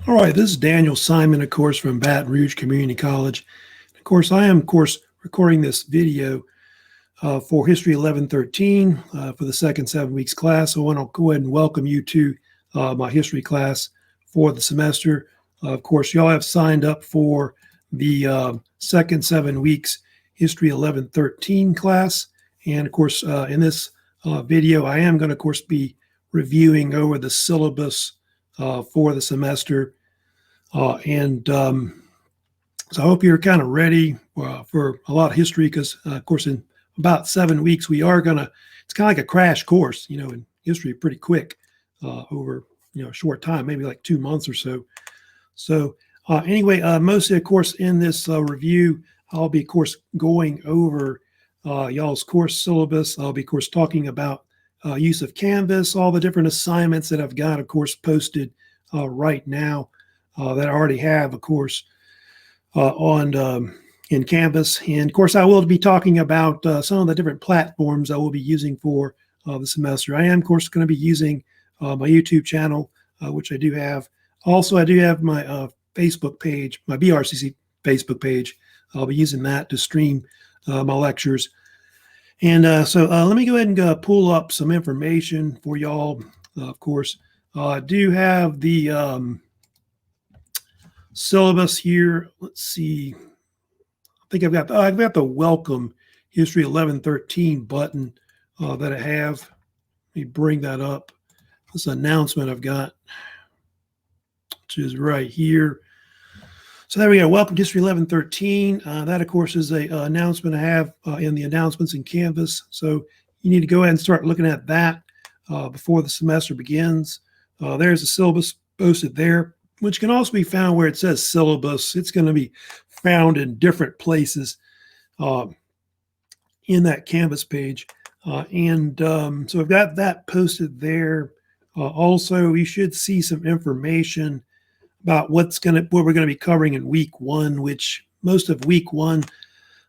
All right, this is Daniel Simon, of course, from Baton Rouge Community College. Of course, I am, of course, recording this video for History 1113 for the second 7 weeks class. I want to go ahead and welcome you to my history class for the semester. Of course, y'all have signed up for the second 7 weeks History 1113 class. And of course, in this video, I am going to, of course, be reviewing over the syllabus for the semester. So I hope you're kind of ready for a lot of history because, of course, in about 7 weeks, we are going to, it's kind of like a crash course, in history pretty quick over, a short time, maybe like 2 months or so. So anyway, mostly, of course, in this review, I'll be, of course, going over y'all's course syllabus. I'll be, of course, talking about use of Canvas, all the different assignments that I've got, of course, posted right now that I already have, of course, in Canvas. And of course, I will be talking about some of the different platforms I will be using for the semester. I am, of course, going to be using my YouTube channel, which I do have. Also, I do have my Facebook page, my BRCC Facebook page. I'll be using that to stream my lectures. And so let me go ahead and pull up some information for y'all. Of course, I do have the syllabus here. Let's see. I think I've got the welcome History 1113 button that I have. Let me bring that up. This announcement I've got, which is right here. So there we go. Welcome to History 1113. That, of course, is a announcement I have in the announcements in Canvas. So you need to go ahead and start looking at that before the semester begins. There's a syllabus posted there, which can also be found where it says syllabus. It's going to be found in different places in that Canvas page. So I've got that posted there. Also, you should see some information about what we're going to be covering in week one, which most of week one,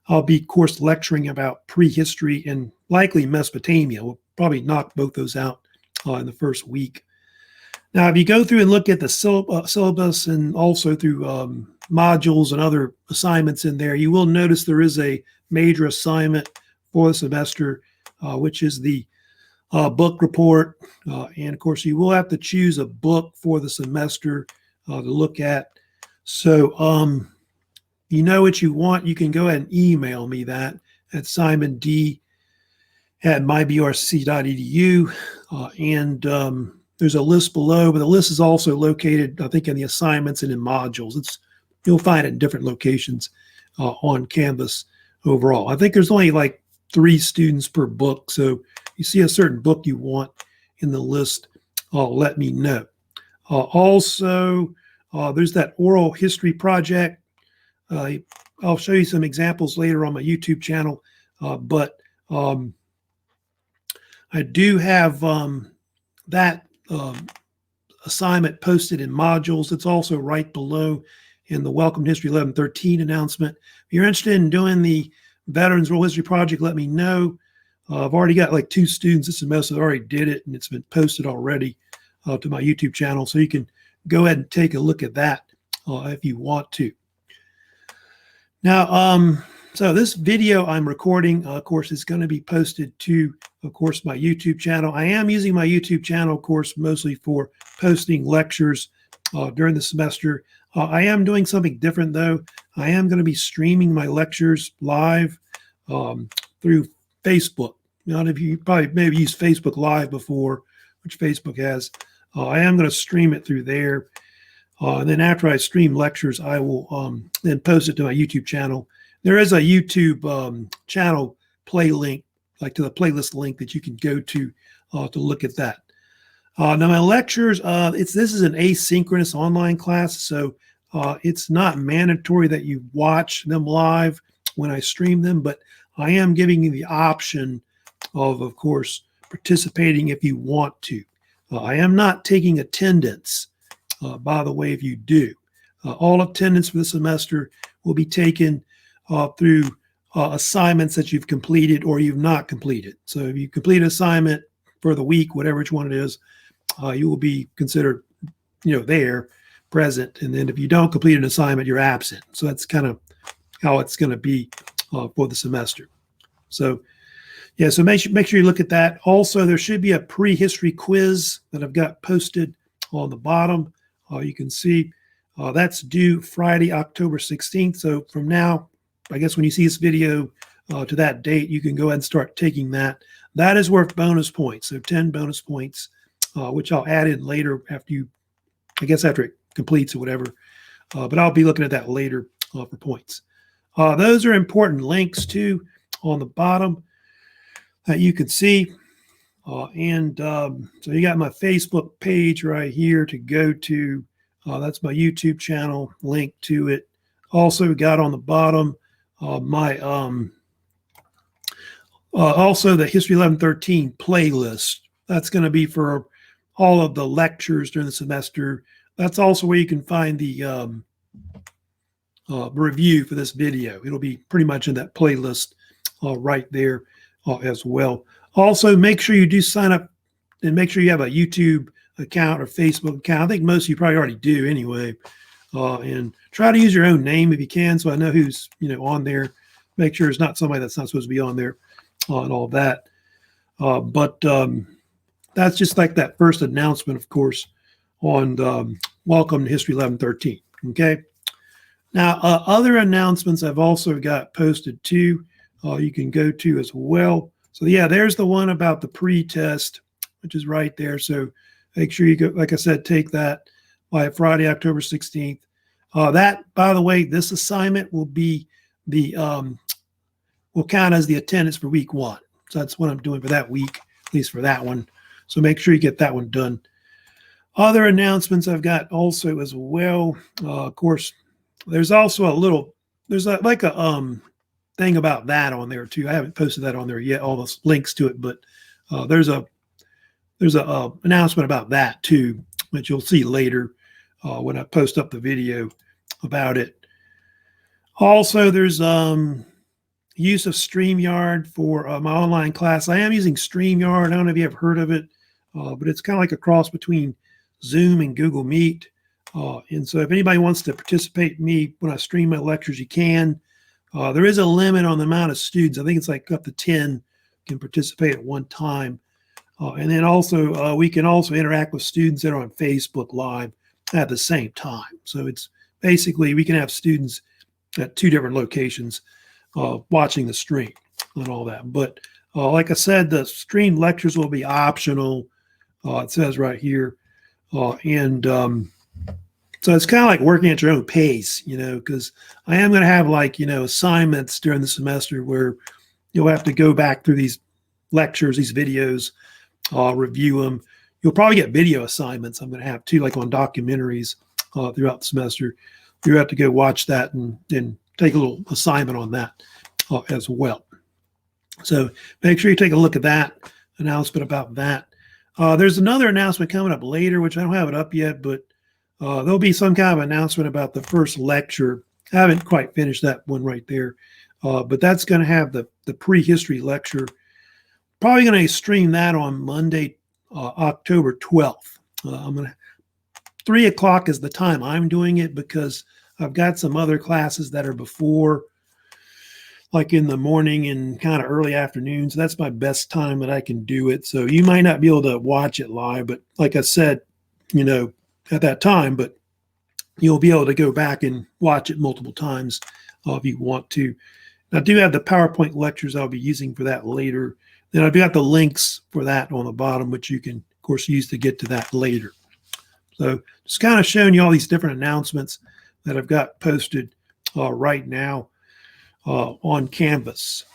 I'll be, of course, lecturing about prehistory and likely Mesopotamia. We'll probably knock both those out in the first week. Now, if you go through and look at the syllabus and also through modules and other assignments in there, you will notice there is a major assignment for the semester, which is the book report. And of course, you will have to choose a book for the semester to look at. So you know what you want, you can go ahead and email me that at simond@mybrcc.edu. And there's a list below, but the list is also located, I think, in the assignments and in modules. You'll find it in different locations on Canvas overall. I think there's only like 3 students per book. So you see a certain book you want in the list, let me know. Also, there's that oral history project. I'll show you some examples later on my YouTube channel, but I do have that assignment posted in modules. It's also right below in the Welcome to History 1113 announcement. If you're interested in doing the Veterans Oral History Project, let me know. I've already got like 2 students this semester that already did it, and it's been posted already to my YouTube channel. So you can go ahead and take a look at that if you want to. Now, so this video I'm recording, of course, is going to be posted to, of course, my YouTube channel. I am using my YouTube channel, of course, mostly for posting lectures during the semester. I am doing something different, though. I am going to be streaming my lectures live through Facebook. Now, if you probably maybe used Facebook Live before, which Facebook has, I am going to stream it through there. And then after I stream lectures, I will then post it to my YouTube channel. There is a YouTube channel play link, like to the playlist link that you can go to look at that. Now my lectures, this is an asynchronous online class, so it's not mandatory that you watch them live when I stream them, but I am giving you the option of course, participating if you want to. I am not taking attendance, by the way, if you do. All attendance for the semester will be taken through assignments that you've completed or you've not completed. So if you complete an assignment for the week, whatever which one it is, you will be considered, there. present. And then if you don't complete an assignment, you're absent. So that's kind of how it's going to be for the semester. So yeah, so make sure you look at that. Also, there should be a prehistory quiz that I've got posted on the bottom. You can see that's due Friday, October 16th. So from now, I guess when you see this video to that date, you can go ahead and start taking that. That is worth bonus points. So 10 bonus points, which I'll add in later after you, I guess after it completes or whatever. But I'll be looking at that later for points. Those are important links too on the bottom that you can see. So you got my Facebook page right here to go to. That's my YouTube channel, link to it. Also got on the bottom my also the History 1113 playlist. That's going to be for all of the lectures during the semester. That's also where you can find the review for this video. It'll be pretty much in that playlist right there as well. Also, make sure you do sign up and make sure you have a YouTube account or Facebook account. I think most of you probably already do anyway. And try to use your own name if you can, so I know who's on there. Make sure it's not somebody that's not supposed to be on there and all that. But that's just like that first announcement, of course, on Welcome to History 1113. Okay. Now, other announcements I've also got posted too. You can go to as well. So yeah, there's the one about the pre-test, which is right there. So make sure you go, like I said, take that by Friday, October 16th. That, by the way, this assignment will be the will count as the attendance for week 1. So that's what I'm doing for that week, at least for that one. So make sure you get that one done. Other announcements I've got also as well. Of course, there's also there's like a thing about that on there too. I haven't posted that on there yet, all those links to it, but there's a announcement about that too, which you'll see later when I post up the video about it. Also, there's use of StreamYard for my online class. I am using StreamYard. I don't know if you have heard of it, but it's kind of like a cross between Zoom and Google Meet. And so if anybody wants to participate in me when I stream my lectures, you can. There is a limit on the amount of students. I think it's like up to 10 can participate at one time. And then also, we can also interact with students that are on Facebook Live at the same time. So it's basically, we can have students at 2 different locations watching the stream and all that. But like I said, the stream lectures will be optional. It says right here. So it's kind of like working at your own pace, because I am going to have assignments during the semester where you'll have to go back through these lectures, these videos, review them. You'll probably get video assignments I'm going to have too, like on documentaries throughout the semester. You have to go watch that and take a little assignment on that as well. So make sure you take a look at that announcement about that. There's another announcement coming up later, which I don't have it up yet, but there'll be some kind of announcement about the first lecture. I haven't quite finished that one right there, but that's going to have the prehistory lecture. Probably going to stream that on Monday, October 12th. 3 o'clock is the time I'm doing it because I've got some other classes that are before, like in the morning and kind of early afternoons. So that's my best time that I can do it. So you might not be able to watch it live, but like I said, at that time, but you'll be able to go back and watch it multiple times if you want to. I do have the PowerPoint lectures I'll be using for that later. Then I've got the links for that on the bottom, which you can, of course, use to get to that later. So just kind of showing you all these different announcements that I've got posted right now on Canvas.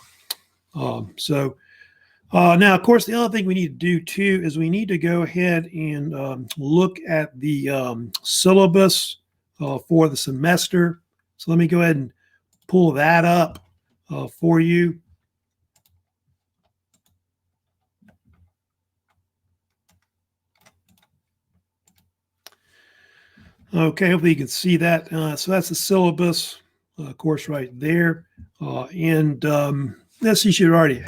Now, of course, the other thing we need to do too is we need to go ahead and look at the syllabus for the semester. So let me go ahead and pull that up for you. Okay, hopefully you can see that. So that's the syllabus, of course, right there. This you should already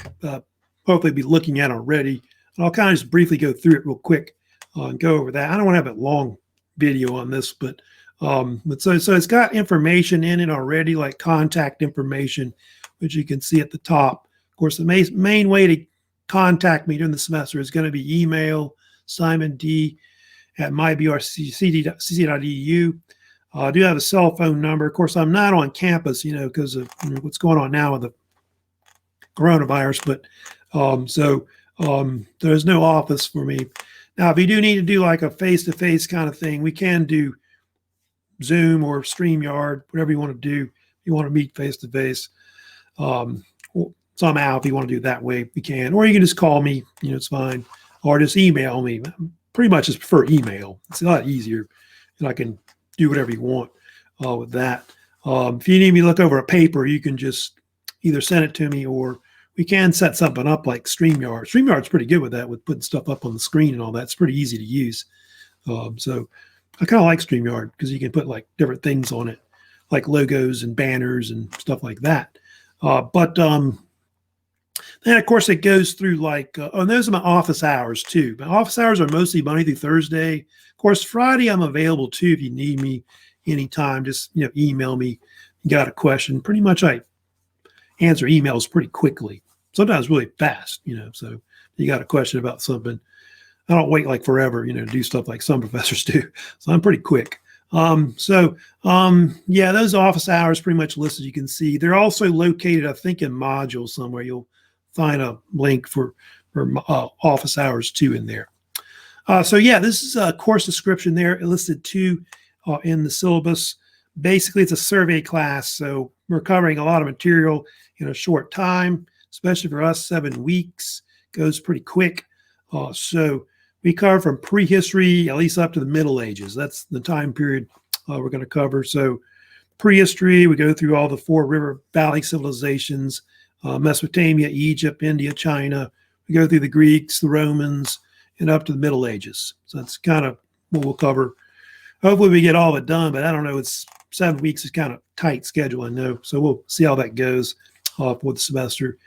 hopefully be looking at already. And I'll kind of just briefly go through it real quick and go over that. I don't want to have a long video on this, but But so it's got information in it already, like contact information, which you can see at the top. Of course, the main way to contact me during the semester is going to be email, simond@mybrcc.edu. I do have a cell phone number. Of course, I'm not on campus, because of what's going on now with the coronavirus. But there's no office for me. Now, if you do need to do like a face-to-face kind of thing, we can do Zoom or StreamYard, whatever you want to do. If you want to meet face-to-face, somehow, if you want to do it that way, we can. Or you can just call me, it's fine. Or just email me. Pretty much just prefer email. It's a lot easier, and I can do whatever you want with that. If you need me to look over a paper, you can just either send it to me, or we can set something up like StreamYard. StreamYard's pretty good with that, with putting stuff up on the screen and all that. It's pretty easy to use. So I kind of like StreamYard because you can put like different things on it, like logos and banners and stuff like that. Then, of course, it goes through like, and those are my office hours too. My office hours are mostly Monday through Thursday. Of course, Friday I'm available too if you need me anytime. Just, email me. You got a question. Pretty much I answer emails pretty quickly, sometimes really fast, so you got a question about something. I don't wait like forever, to do stuff like some professors do. So I'm pretty quick. Yeah, those office hours pretty much listed. You can see they're also located, I think, in modules somewhere. You'll find a link for office hours too in there. So yeah, this is a course description there. It listed two in the syllabus. Basically, it's a survey class, so we're covering a lot of material in a short time, especially for us, 7 weeks. Goes pretty quick. So we cover from prehistory, at least up to the Middle Ages. That's the time period we're going to cover. So prehistory, we go through all the 4 river valley civilizations, Mesopotamia, Egypt, India, China. We go through the Greeks, the Romans, and up to the Middle Ages. So that's kind of what we'll cover. Hopefully we get all of it done, but I don't know. It's 7 weeks is kind of tight schedule, I know. So we'll see how that goes for the semester.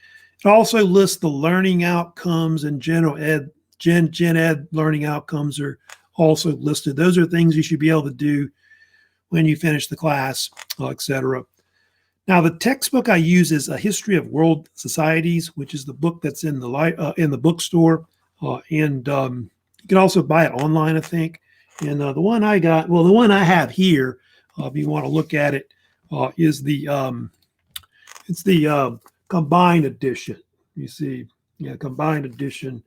It also lists the learning outcomes and gen ed learning outcomes are also listed. Those are things you should be able to do when you finish the class, etc. Now, the textbook I use is A History of World Societies, which is the book that's in the bookstore, and you can also buy it online, I think. And the one I got, well, the one I have here, if you want to look at it, is the combined edition. You see, yeah, combined edition,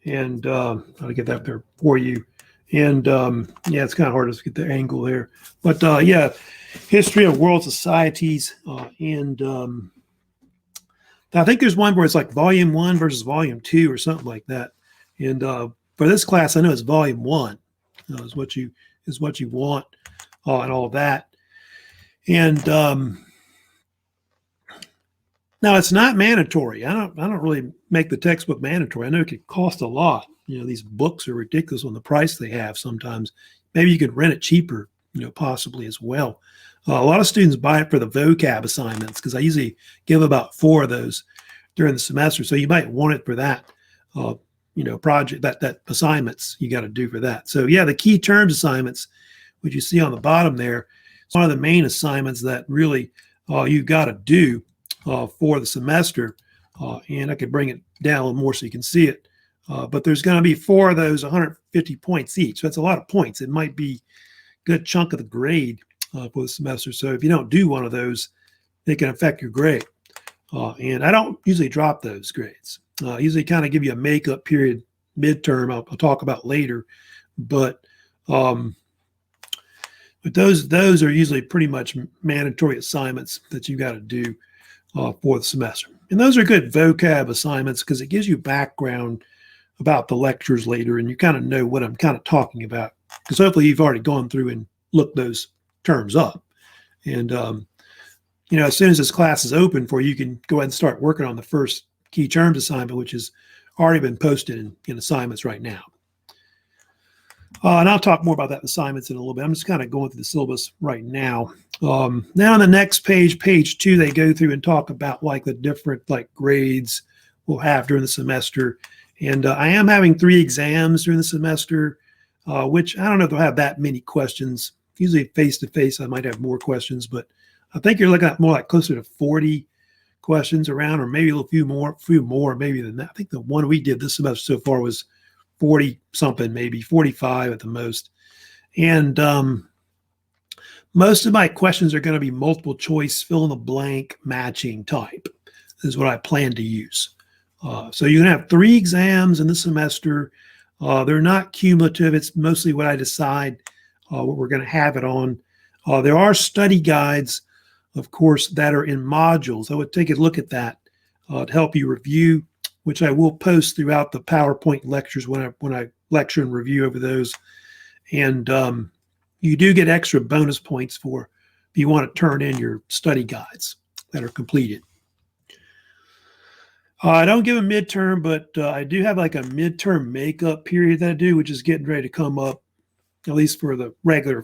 and I'll get that there for you. And yeah, it's kind of hard to get the angle there, but yeah, History of World Societies, and I think there's one where it's like Volume 1 versus Volume 2 or something like that. And for this class, I know it's Volume 1 is what you want, and all of that. And now it's not mandatory. I don't really make the textbook mandatory. I know it could cost a lot. These books are ridiculous on the price they have sometimes. Maybe you could rent it cheaper, possibly as well. A lot of students buy it for the vocab assignments because I usually give about 4 of those during the semester. So you might want it for that, project, that assignments you got to do for that. So yeah, the key terms assignments, which you see on the bottom there, it's one of the main assignments that really you got to do for the semester. And I could bring it down a little more so you can see it. But there's going to be 4 of those, 150 points each. So that's a lot of points. It might be a good chunk of the grade for the semester. So if you don't do one of those, they can affect your grade. And I don't usually drop those grades. I usually kind of give you a makeup period midterm. I'll talk about later. But those are usually pretty much mandatory assignments that you got to do for the semester. And those are good vocab assignments because it gives you background about the lectures later, and you kind of know what I'm kind of talking about because hopefully you've already gone through and looked those terms up. And, as soon as this class is open for you, you can go ahead and start working on the first key terms assignment, which has already been posted in assignments right now. And I'll talk more about that in assignments in a little bit. I'm just kind of going through the syllabus right now. Now on the next page, page 2, they go through and talk about like the different like grades we'll have during the semester. And I am having 3 exams during the semester, which I don't know if they'll have that many questions Usually face-to-face, I might have more questions, but I think you're looking at more like closer to 40 questions around, or maybe a few more maybe than that. I think the one we did this semester so far was 40 something, maybe 45 at the most. And most of my questions are going to be multiple choice, fill in the blank, matching type is what I plan to use. So you're going to have 3 exams in the semester. They're not cumulative. It's mostly what I decide what we're going to have it on. There are study guides, of course, that are in modules. I would take a look at that to help you review, which I will post throughout the PowerPoint lectures when I lecture and review over those. And you do get extra bonus points for if you want to turn in your study guides that are completed. I don't give a midterm, but I do have like a midterm makeup period that I do, which is getting ready to come up, at least for the regular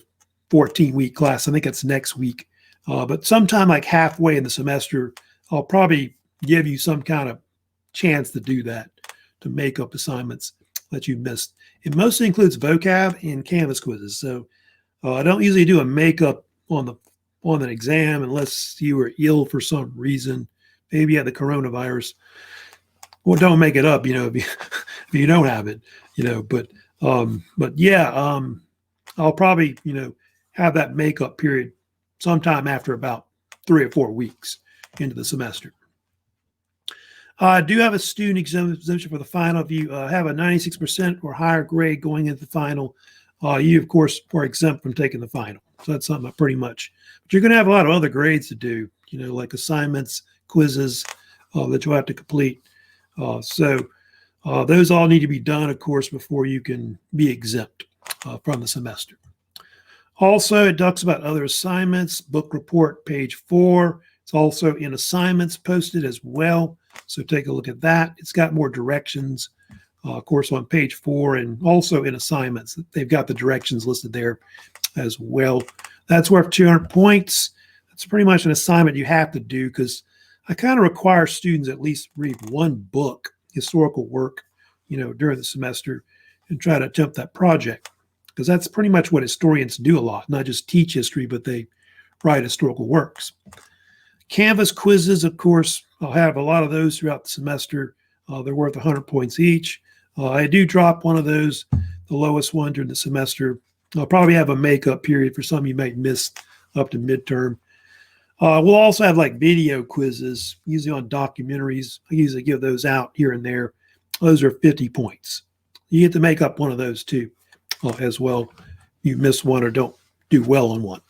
14-week class. I think it's next week. But sometime like halfway in the semester, I'll probably give you some kind of chance to do that, to make up assignments that you missed. It mostly includes vocab and Canvas quizzes. So I don't usually do a makeup on an exam unless you were ill for some reason. Maybe you had the coronavirus. Well, don't make it up, if you don't have it, but yeah, I'll probably, have that makeup period sometime after about 3 or 4 weeks into the semester. I do have a student exemption for the final. If you have a 96% or higher grade going into the final, you, of course, are exempt from taking the final. So that's something pretty much. But you're going to have a lot of other grades to do, like assignments, quizzes that you'll have to complete. So those all need to be done, of course, before you can be exempt from the semester. Also, it talks about other assignments, book report, page 4. It's also in assignments posted as well. So take a look at that. It's got more directions, of course, on page 4, and also in assignments. They've got the directions listed there as well. That's worth 200 points. That's pretty much an assignment you have to do, because I kind of require students at least read one book, historical work, during the semester, and try to attempt that project, because that's pretty much what historians do a lot, not just teach history, but they write historical works. Canvas quizzes, of course, I'll have a lot of those throughout the semester. They're worth 100 points each. I do drop one of those, the lowest one during the semester. I'll probably have a makeup period for some you might miss up to midterm. We'll also have like video quizzes, usually on documentaries. I usually give those out here and there. Those are 50 points. You get to make up one of those too, as well. You miss one or don't do well on one.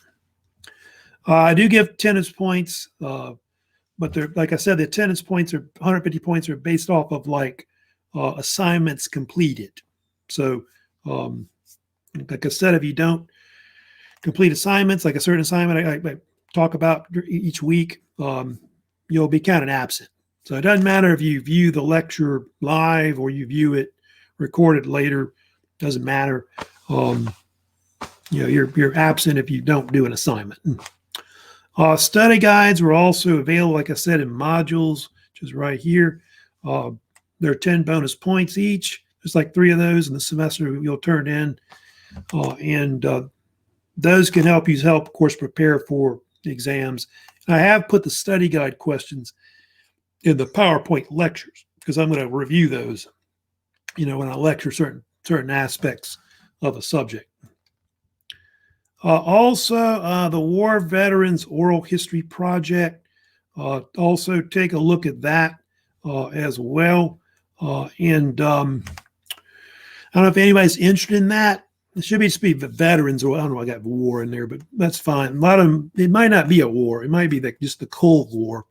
I do give attendance points, but they're, like I said, the attendance points are 150 points are based off of like assignments completed. So, like I said, if you don't complete assignments, like a certain assignment I talk about each week, you'll be kind of absent. So it doesn't matter if you view the lecture live or you view it recorded later. Doesn't matter. You're absent if you don't do an assignment. Study guides were also available, like I said, in modules, which is right here. There are 10 bonus points each. There's like 3 of those in the semester you'll turn in. And those can help you, of course, prepare for exams. And I have put the study guide questions in the PowerPoint lectures, because I'm going to review those, when I lecture certain aspects of a subject. Also, the War Veterans Oral History Project. Also take a look at that as well. And I don't know if anybody's interested in that. It should just be the veterans, or I don't know, I got war in there, but that's fine. A lot of them, it might not be a war. It might be like just the Cold War,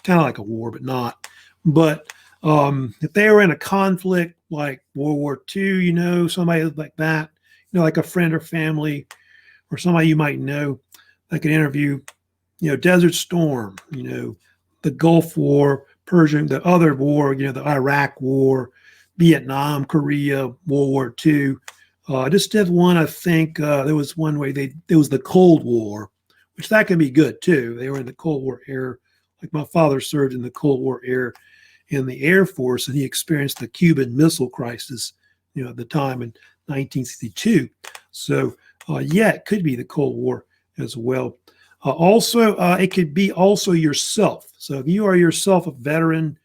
kind of like a war, but not. But if they were in a conflict like World War II, somebody like that, like a friend or family, or somebody you might know, that could interview, Desert Storm, the Gulf War, Persian, the other war, the Iraq War, Vietnam, Korea, World War II. I just did one, I think there was one way there was the Cold War, which that can be good too. They were in the Cold War era. Like my father served in the Cold War era in the Air Force, and he experienced the Cuban Missile Crisis, at the time in 1962. So Yeah, it could be the Cold War as well. Also, it could be also yourself. So if you are yourself a veteran,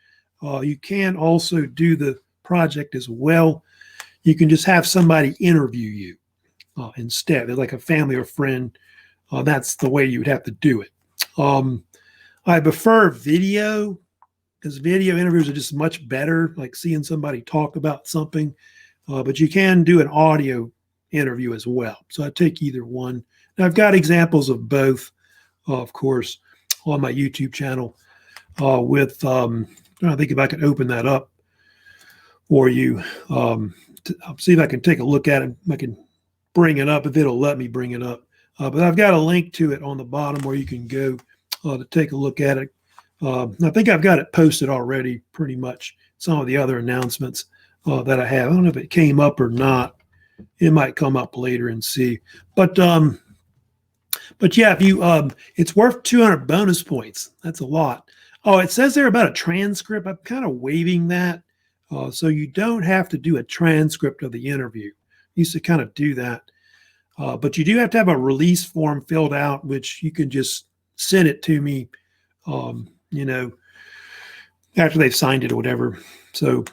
you can also do the project as well. You can just have somebody interview you instead, like a family or friend. That's the way you would have to do it. I prefer video because video interviews are just much better, like seeing somebody talk about something. But you can do an audio interview as well. So I take either one. And I've got examples of both, of course, on my YouTube channel. I'm trying to think if I can open that up for you. I'll see if I can take a look at it. I can bring it up if it'll let me bring it up. But I've got a link to it on the bottom where you can go to take a look at it. I think I've got it posted already, pretty much. Some of the other announcements that I have. I don't know if it came up or not. It might come up later and see. But yeah, if you it's worth 200 bonus points. That's a lot. Oh, it says there about a transcript. I'm kind of waiving that. So you don't have to do a transcript of the interview. You used to kind of do that. But you do have to have a release form filled out, which you can just send it to me, after they've signed it or whatever. So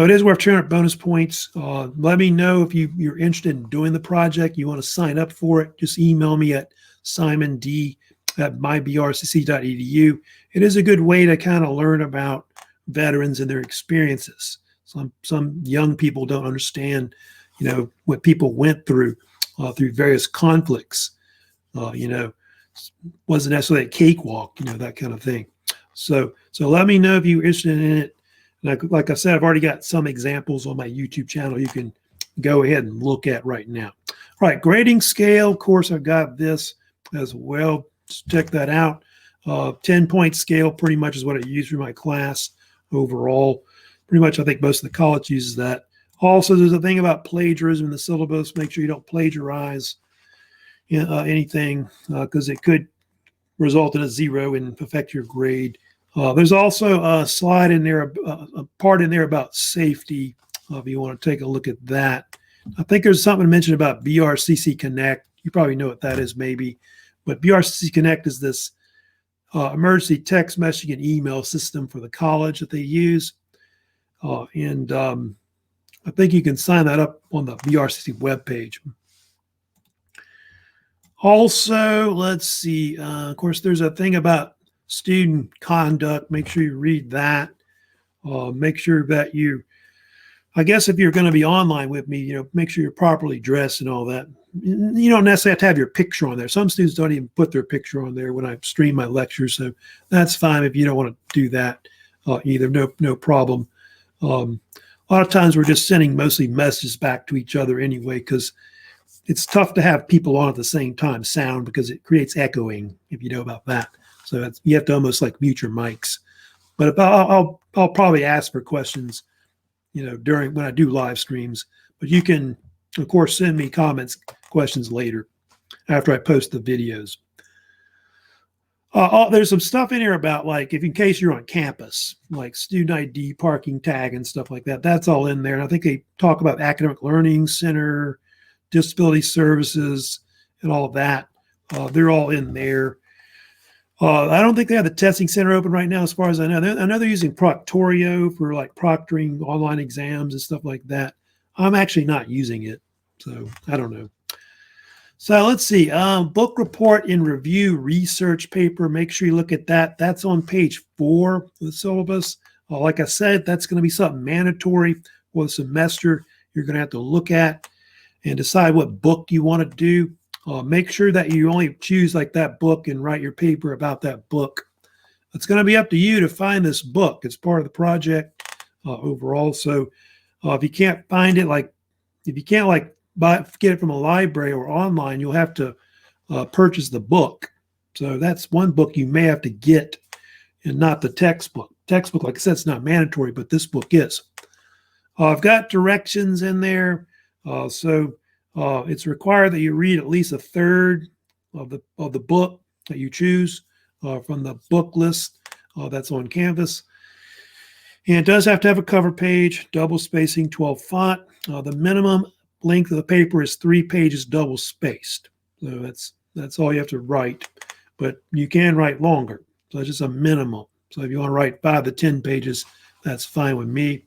it is worth 200 bonus points. Let me know if you're interested in doing the project. You want to sign up for it. Just email me at simond@mybrcc.edu. It is a good way to kind of learn about veterans and their experiences. Some young people don't understand, what people went through various conflicts. Wasn't necessarily a cakewalk, that kind of thing. So let me know if you're interested in it. Like I said, I've already got some examples on my YouTube channel you can go ahead and look at right now. All right, grading scale. Of course, I've got this as well. Just check that out. 10-point scale pretty much is what I use for my class overall. Pretty much, I think most of the college uses that. Also, there's a thing about plagiarism in the syllabus. Make sure you don't plagiarize anything because it could result in a 0 and affect your grade. There's also a slide in there, a part in there about safety, if you want to take a look at that. I think there's something mentioned about BRCC Connect. You probably know what that is maybe. But BRCC Connect is this emergency text messaging and email system for the college that they use. And I think you can sign that up on the BRCC webpage. Also, let's see. Of course, there's a thing about student conduct. Make sure you read that. Make sure that I guess if you're going to be online with me, make sure you're properly dressed and all that. You don't necessarily have to have your picture on there. Some students don't even put their picture on there when I stream my lectures. So that's fine if you don't want to do that either. No problem. A lot of times we're just sending mostly messages back to each other anyway, because it's tough to have people on at the same time sound because it creates echoing, if you know about that. So you have to almost like mute your mics. But if I'll probably ask for questions, during when I do live streams. But you can, of course, send me questions later after I post the videos. There's some stuff in here about in case you're on campus, like student ID, parking tag, and stuff like that. That's all in there. And I think they talk about academic learning center, disability services, and all of that. They're all in there. I don't think they have the testing center open right now, as far as I know. I know they're using Proctorio for proctoring online exams and stuff like that. I'm actually not using it, so I don't know. So let's see. Book report and review research paper. Make sure you look at that. That's on page 4 of the syllabus. Like I said, that's going to be something mandatory for the semester. You're going to have to look at and decide what book you want to do. Make sure that you only choose that book and write your paper about that book. It's going to be up to you to find this book. It's part of the project overall. So if you can't find it, if you can't get it from a library or online, you'll have to purchase the book. So that's one book you may have to get and not the textbook. Textbook, like I said, it's not mandatory, but this book is. I've got directions in there. It's required that you read at least a third of the book that you choose from the book list that's on Canvas. And it does have to have a cover page, double spacing, 12 font. The minimum length of the paper is 3 pages double spaced. So that's all you have to write, but you can write longer. So it's just a minimum. So if you want to write 5 to 10 pages, that's fine with me.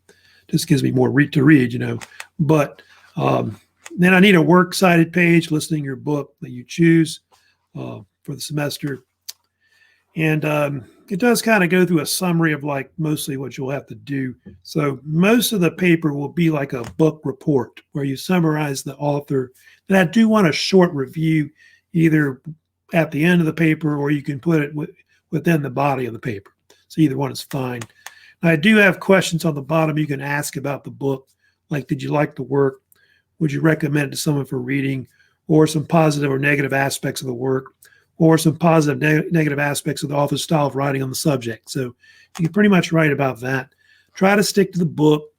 Just gives me more to read, you know. But then I need a works cited page listing your book that you choose for the semester. And it does kind of go through a summary of like mostly what you'll have to do. So most of the paper will be like a book report where you summarize the author. And I do want a short review either at the end of the paper or you can put it within the body of the paper. So either one is fine. Now, I do have questions on the bottom you can ask about the book. Like, did you like the work? Would you recommend it to someone for reading? Or some positive or negative aspects of the work? Or some positive, negative aspects of the author's style of writing on the subject. So you can pretty much write about that. Try to stick to the book.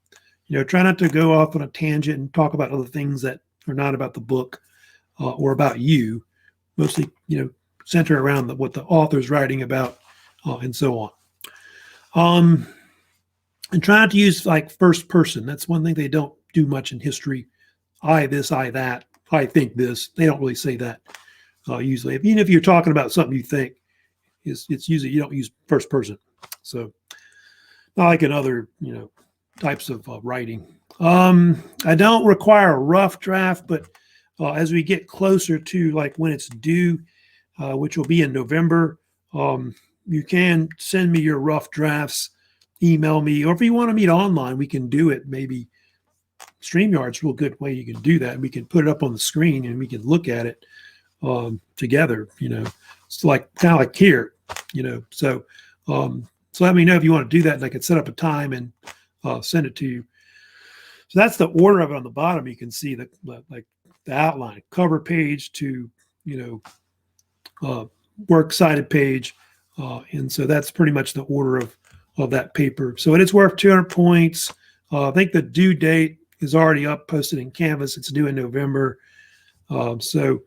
You know, try not to go off on a tangent and talk about other things that are not about the book or about you. Mostly, you know, center around what the author's writing about and so on. And try not to use like first person. That's one thing they don't do much in history. I this, I that, I think this. They don't really say that usually. Even if you're talking about something you think, it's usually you don't use first person. So not like in other, you know, types of writing. I don't require a rough draft, but as we get closer to like when it's due, which will be in November, you can send me your rough drafts, email me, or if you want to meet online, we can do it. Maybe StreamYard's a real good way you can do that. We can put it up on the screen and we can look at it together, you know. It's like kind of like here, you know. So so let me know if you want to do that and I can set up a time and send it to you. So that's the order of it on the bottom. You can see the outline, cover page to, you know, works cited page. And so that's pretty much the order of that paper. So it is worth 200 points. I think the due date is already up, posted in Canvas. It's due in November. So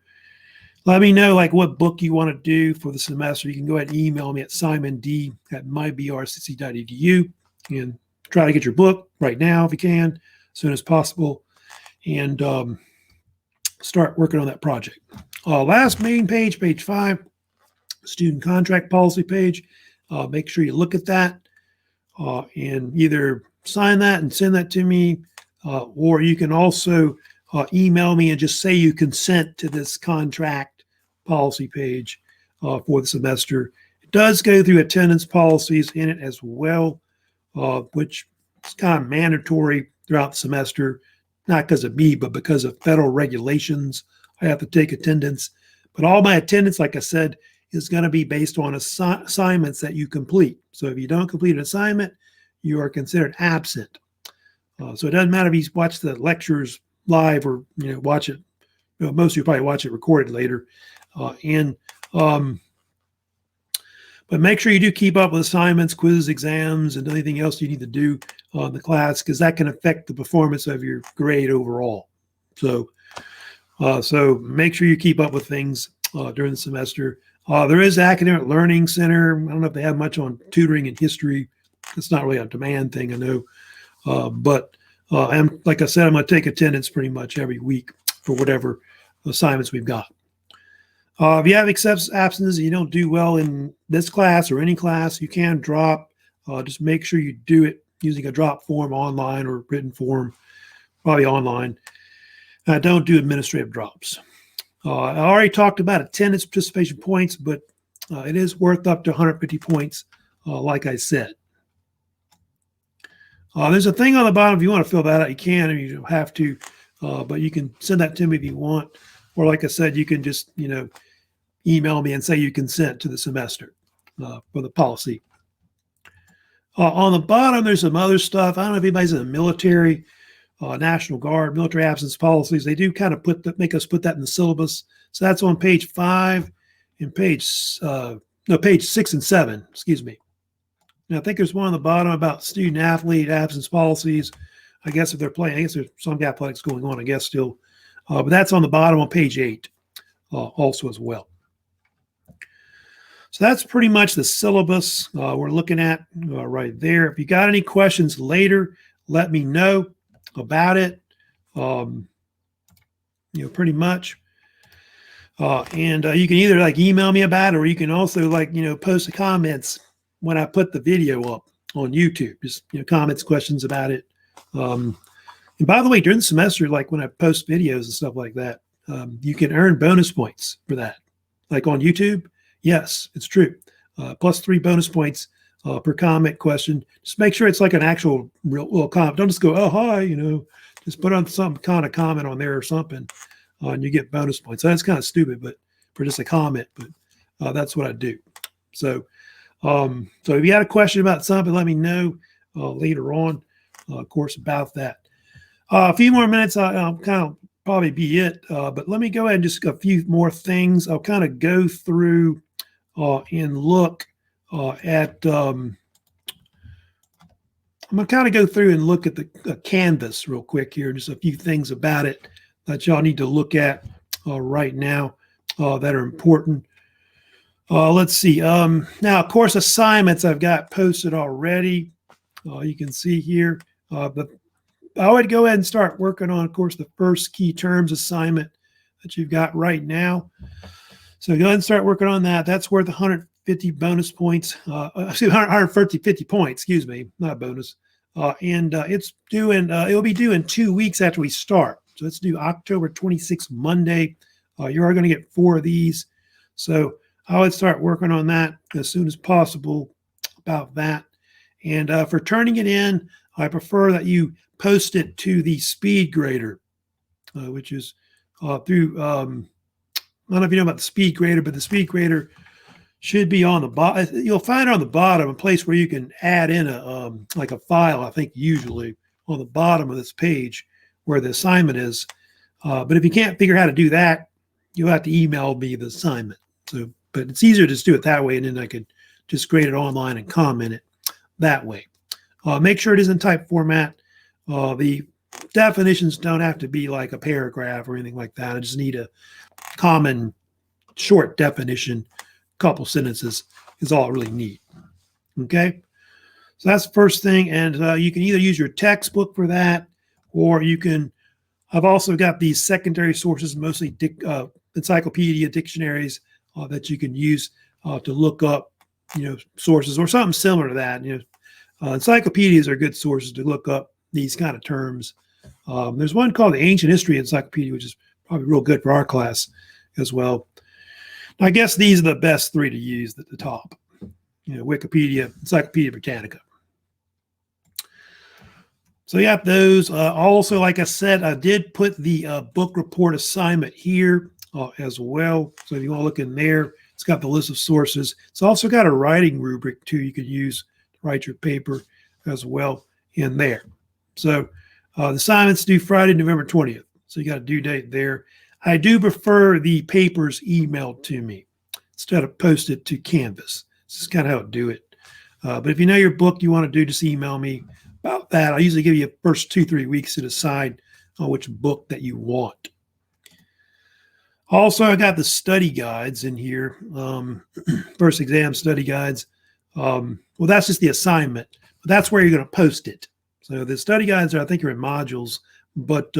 let me know like what book you want to do for the semester. You can go ahead and email me at simond@mybrcc.edu and try to get your book right now if you can, as soon as possible, and start working on that project. Last main page, page 5, student contract policy page. Make sure you look at that and either sign that and send that to me, or you can also email me and just say you consent to this contract policy page for the semester. It does go through attendance policies in it as well, which is kind of mandatory throughout the semester, not because of me, but because of federal regulations. I have to take attendance. But all my attendance, like I said, is going to be based on assignments that you complete. So if you don't complete an assignment, you are considered absent. So it doesn't matter if you watch the lectures live or, you know, watch it. You know, most of you probably watch it recorded later. But make sure you do keep up with assignments, quizzes, exams, and anything else you need to do in the class, because that can affect the performance of your grade overall. So make sure you keep up with things during the semester. There is the Academic Learning Center. I don't know if they have much on tutoring and history. It's not really a demand thing, I know. But like I said, I'm going to take attendance pretty much every week for whatever assignments we've got. If you have absences and you don't do well in this class or any class, you can drop. Just make sure you do it using a drop form online or written form, probably online. Don't do administrative drops. I already talked about attendance participation points, but it is worth up to 150 points, like I said. There's a thing on the bottom. If you want to fill that out, you can, and you don't have to, but you can send that to me if you want. Or like I said, you can just, you know, email me and say you consent to the semester for the policy. On the bottom, there's some other stuff. I don't know if anybody's in the military, National Guard, military absence policies. They do kind of make us put that in the syllabus. So that's on page 5 and page 6 and 7, excuse me. Now, I think there's one on the bottom about student athlete absence policies. I guess if they're playing, I guess there's some athletics going on, I guess still. But that's on the bottom on page 8 also as well. So that's pretty much the syllabus we're looking at right there. If you got any questions later, let me know about it. pretty much. And you can either like email me about it, or you can also like, post the comments when I put the video up on YouTube, just, comments, questions about it. And by the way, during the semester, like when I post videos and stuff like that, you can earn bonus points for that. Like on YouTube. Yes, it's true. +3 bonus points per comment question. Just make sure it's like an actual real comment. Don't just go, oh, hi, just put on some kind of comment on there or something, and you get bonus points. So that's kind of stupid, but for just a comment, but that's what I do. So, so if you had a question about something, let me know later on, of course, about that. A few more minutes, I'll kind of probably be it, but let me go ahead and just a few more things. I'll kind of go through and look at, I'm going to kind of go through and look at the Canvas real quick here, just a few things about it that y'all need to look at right now that are important. Let's see. Now, of course, assignments I've got posted already. You can see here. But I would go ahead and start working on, of course, the first key terms assignment that you've got right now. So go ahead and start working on that. That's worth 150 bonus points. 150 points, excuse me, not bonus. And it's due it'll be due in 2 weeks after we start. So let's do October 26th, Monday. You are going to get 4 of these. So I would start working on that as soon as possible about that. And for turning it in, I prefer that you post it to the speed grader, which is through, I don't know if you know about the speed grader, but the speed grader should be on the bottom. You'll find it on the bottom, a place where you can add in like a file, I think usually on the bottom of this page where the assignment is. But if you can't figure out how to do that, you'll have to email me the assignment. So, but it's easier to just do it that way, and then I could just grade it online and comment it that way. Make sure it is in type format. The definitions don't have to be like a paragraph or anything like that. I just need a common short definition, couple sentences is all I really need. Okay, so that's the first thing. And you can either use your textbook for that, or you can, I've also got these secondary sources, mostly encyclopedia, dictionaries that you can use to look up, sources or something similar to that. Encyclopedias are good sources to look up these kind of terms. There's one called the Ancient History Encyclopedia, which is probably real good for our class as well. I guess these are the best 3 to use at the top. Wikipedia, Encyclopedia Britannica. So you have those. Also, like I said, I did put the book report assignment here as well. So if you want to look in there, it's got the list of sources. It's also got a writing rubric too. You could use to write your paper as well in there. So the assignment's due Friday, November 20th. So you got a due date there. I do prefer the papers emailed to me instead of posted to Canvas. This is kind of how I do it. But if you know your book you want to do, just email me about that. I usually give you the first 2-3 weeks to decide which book that you want. Also, I got the study guides in here. First exam study guides. Well, that's just the assignment, but that's where you're going to post it. So the study guides are, I think, are in modules, but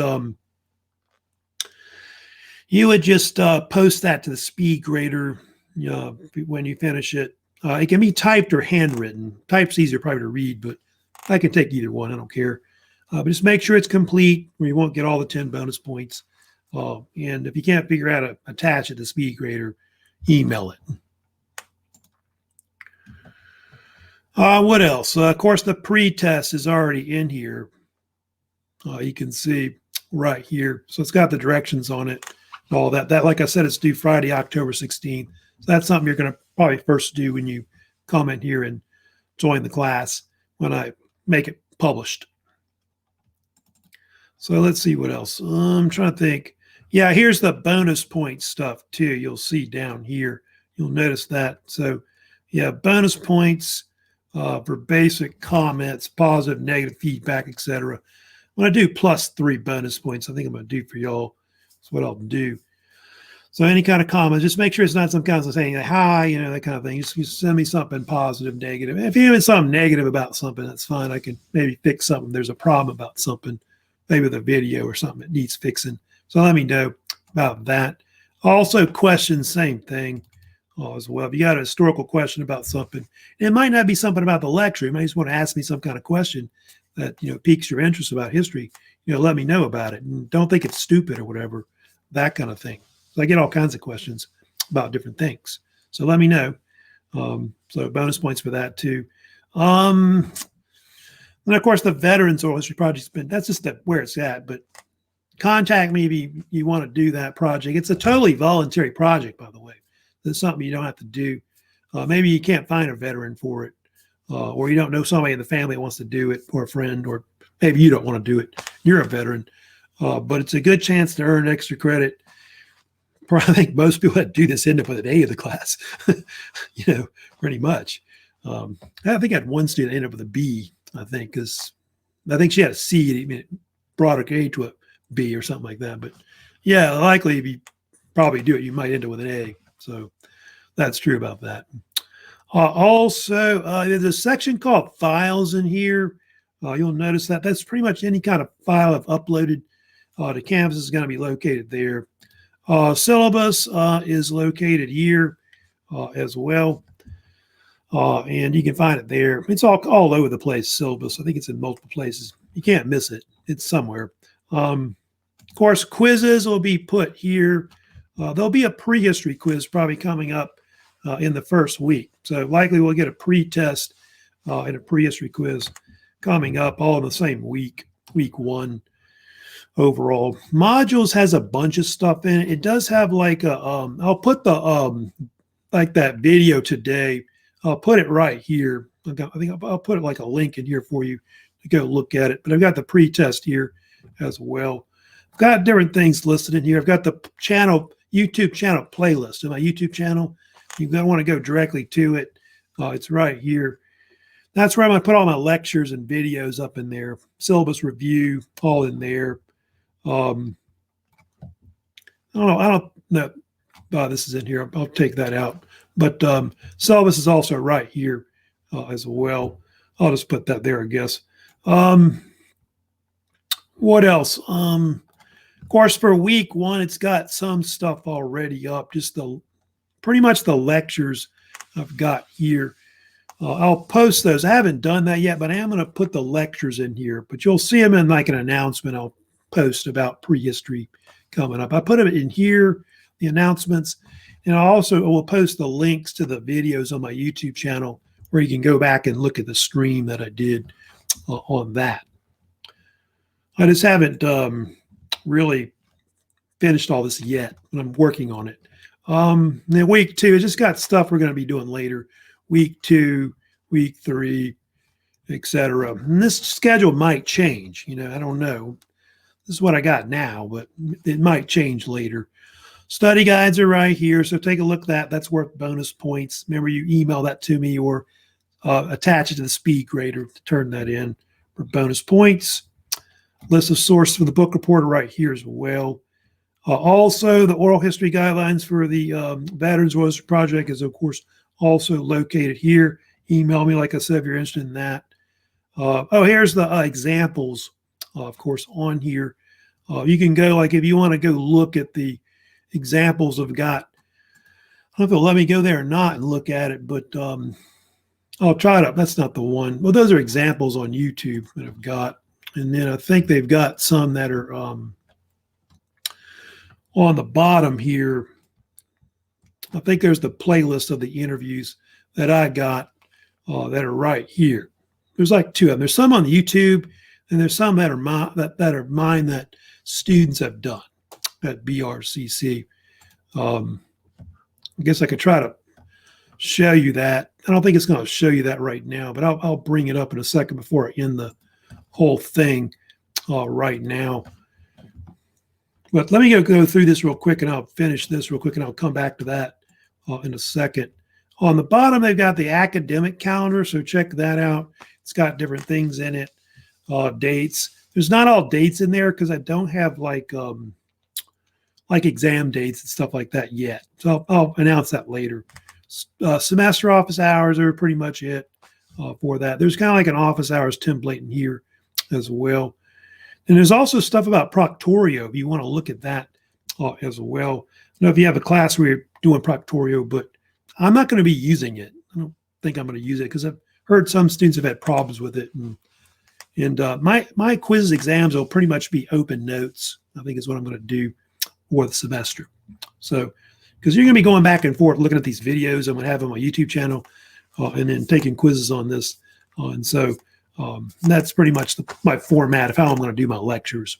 you would just post that to the speed grader when you finish it. It can be typed or handwritten. Type's easier probably to read, but I can take either one. I don't care. But just make sure it's complete, or you won't get all the 10 bonus points. And if you can't figure out how to attach it to speed grader, email it. What else? Of course, the pre-test is already in here. You can see right here. So it's got the directions on it and all that. That, like I said, it's due Friday, October 16th. So that's something you're going to probably first do when you come in here and join the class when I make it published. So let's see what else. I'm trying to think. Yeah, here's the bonus point stuff too. You'll see down here. You'll notice that. So yeah, bonus points for basic comments, positive, negative feedback, etc. When I do +3 bonus points, I think I'm going to do for y'all. That's what I'll do. So any kind of comments, just make sure it's not some kind of saying, hi, that kind of thing. Just send me something positive, negative. If you have something negative about something, that's fine. I can maybe fix something. There's a problem about something, maybe with a video or something that needs fixing. So let me know. about that. Also, questions, same thing as well. If you got a historical question about something, it might not be something about the lecture. You might just want to ask me some kind of question that piques your interest about history. Let me know about it, and don't think it's stupid or whatever, that kind of thing. So I get all kinds of questions about different things. So let me know. So bonus points for that too. And of course, the Veterans Oral History Project's that's just where it's at. But contact me if you want to do that project. It's a totally voluntary project, by the way. It's something you don't have to do. Maybe you can't find a veteran for it, or you don't know somebody in the family that wants to do it, or a friend, or maybe you don't want to do it. You're a veteran. But it's a good chance to earn extra credit. I think most people that do this end up with an A of the class, pretty much. I think I had one student end up with a B, I think, because I think she had a C. It brought her A to a B or something like that. But yeah, likely if you probably do it, you might end up with an A. So that's true about that. Also, there's a section called files in here. You'll notice that that's pretty much any kind of file I've uploaded to Canvas is going to be located there. Syllabus is located here as well. And you can find it there. It's all over the place, syllabus. I think it's in multiple places. You can't miss it. It's somewhere. Of course, quizzes will be put here. There'll be a prehistory quiz probably coming up in the first week. So likely we'll get a pre-test and a prehistory quiz coming up all in the same week 1 overall. Modules has a bunch of stuff in it. It does have like a, I'll put the, like that video today, I'll put it right here. I think I'll put it like a link in here for you to go look at it. But I've got the pre-test here as well. I've got different things listed in here. I've got the YouTube channel playlist. In my YouTube channel, you're going to want to go directly to it. It's right here. That's where I'm going to put all my lectures and videos up in there. Syllabus review, all in there. I don't know. This is in here. I'll take that out. But syllabus is also right here as well. I'll just put that there, I guess. What else? Of course, for week 1, it's got some stuff already up. Just pretty much the lectures I've got here. I'll post those. I haven't done that yet, but I am going to put the lectures in here. But you'll see them in like an announcement I'll post about prehistory coming up. I put them in here, the announcements, and I also will post the links to the videos on my YouTube channel where you can go back and look at the stream that I did on that. I just haven't really finished all this yet, but I'm working on it. Then week 2, it's just got stuff we're going to be doing later. Week 2, week 3, etc. And this schedule might change. I don't know. This is what I got now, but it might change later. Study guides are right here, so take a look at that. That's worth bonus points. Remember, you email that to me or attach it to the speed grader to turn that in for bonus points. List of sources for the book reporter right here as well. Also, the oral history guidelines for the Veterans Oral History Project is, of course, also located here. Email me, like I said, if you're interested in that. Here's the examples, of course, on here. You can go, like, if you want to go look at the examples I've got. I don't know if it'll let me go there or not and look at it, but I'll try it up. That's not the one. Well, those are examples on YouTube that I've got. And then I think they've got some that are on the bottom here. I think there's the playlist of the interviews that I got that are right here. There's like 2 of them. There's some on the YouTube, and there's some that are mine that students have done at BRCC. I guess I could try to show you that. I don't think it's going to show you that right now, but I'll bring it up in a second before I end the whole thing right now. But let me go through this real quick, and I'll finish this real quick, and I'll come back to that in a second. On the bottom, they've got the academic calendar, so check that out. It's got different things in it, dates. There's not all dates in there because I don't have like exam dates and stuff like that yet. So I'll announce that later. Semester office hours are pretty much it for that. There's kind of like an office hours template in here as well. And there's also stuff about proctorio if you want to look at that as well. I don't know if you have a class where you're doing Proctorio, but I'm not going to be using it. I don't think I'm going to use it because I've heard some students have had problems with it. And my quizzes exams will pretty much be open notes, I think is what I'm going to do for the semester. So, because you're going to be going back and forth looking at these videos I'm going to have on my YouTube channel and then taking quizzes on this. And so that's pretty much my format of how I'm going to do my lectures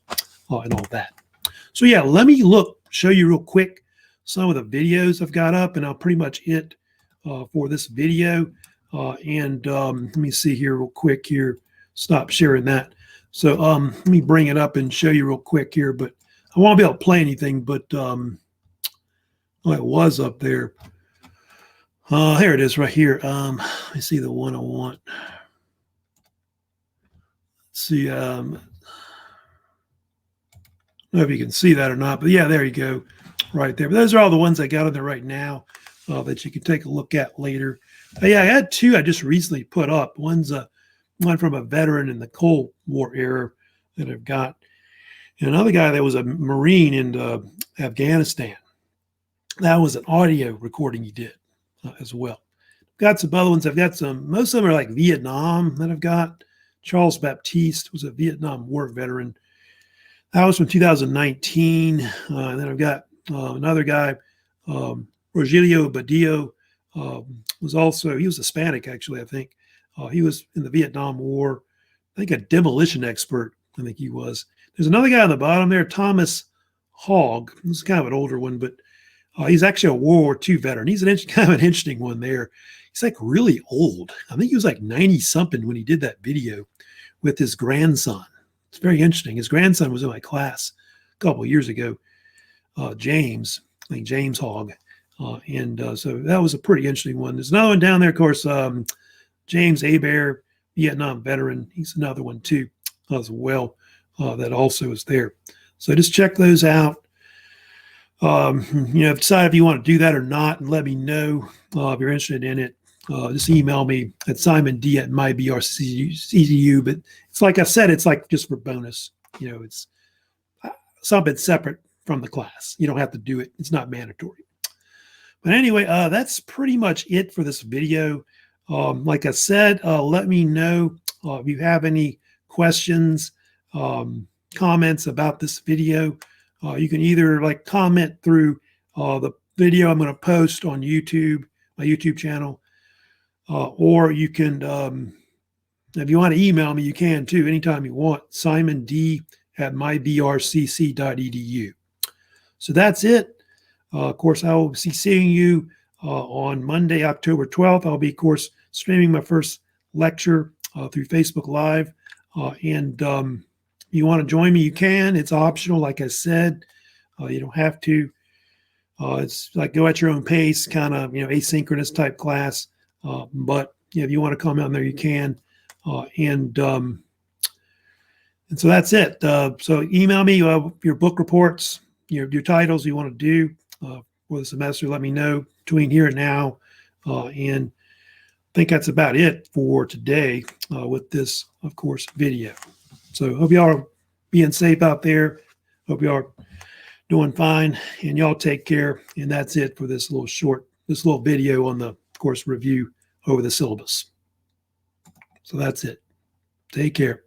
and all that. So yeah, let me show you real quick some of the videos I've got up, and I'll pretty much it for this video. And let me see here real quick here. Stop sharing that. So let me bring it up and show you real quick here, but I won't be able to play anything, but it was up there. Here it is right here. Let me see the one I want. Let's see. I don't know if you can see that or not, but yeah, there you go, right there. But those are all the ones I got on there right now that you can take a look at later. Yeah, I had two I just recently put up. One's one from a veteran in the Cold War era that I've got, and another guy that was a Marine in Afghanistan. That was an audio recording he did as well. Got some other ones. I've got some, most of them are like Vietnam that I've got. Charles Baptiste was a Vietnam War veteran. That was from 2019. And then I've got another guy, Rogerio Badillo, was also, he was Hispanic actually, I think. He was in the Vietnam War. I think a demolition expert, I think he was. There's another guy on the bottom there, Thomas Hogg. This is kind of an older one, but he's actually a World War II veteran. He's kind of an interesting one there. He's like really old. I think he was like 90-something when he did that video with his grandson. It's very interesting. His grandson was in my class a couple of years ago, James, I think James Hogg. So that was a pretty interesting one. There's another one down there, of course, James Hebert, Vietnam veteran. He's another one too as well that also is there. So just check those out. Decide if you want to do that or not, and let me know if you're interested in it. Just email me at simond@mybrcc.edu. But it's like I said, it's like just for bonus. It's something separate from the class. You don't have to do it. It's not mandatory. But anyway, that's pretty much it for this video. Like I said, let me know if you have any questions, comments about this video. You can either comment through the video I'm going to post on YouTube, my YouTube channel, or you can, if you want to email me, you can too, anytime you want, simond@mybrcc.edu. So that's it. Of course, I will be seeing you on Monday, October 12th. I'll be, of course, streaming my first lecture through Facebook Live. And if you want to join me, you can. It's optional, like I said. You don't have to. It's like go at your own pace, kind of asynchronous type class. But if you want to come out there, you can. And so that's it. So email me your book reports, your titles you want to do for the semester. Let me know between here and now. And I think that's about it for today with this, of course, video. So hope y'all are being safe out there. Hope y'all are doing fine, and y'all take care. And that's it for this little video on the, of course, review over the syllabus. So that's it. Take care.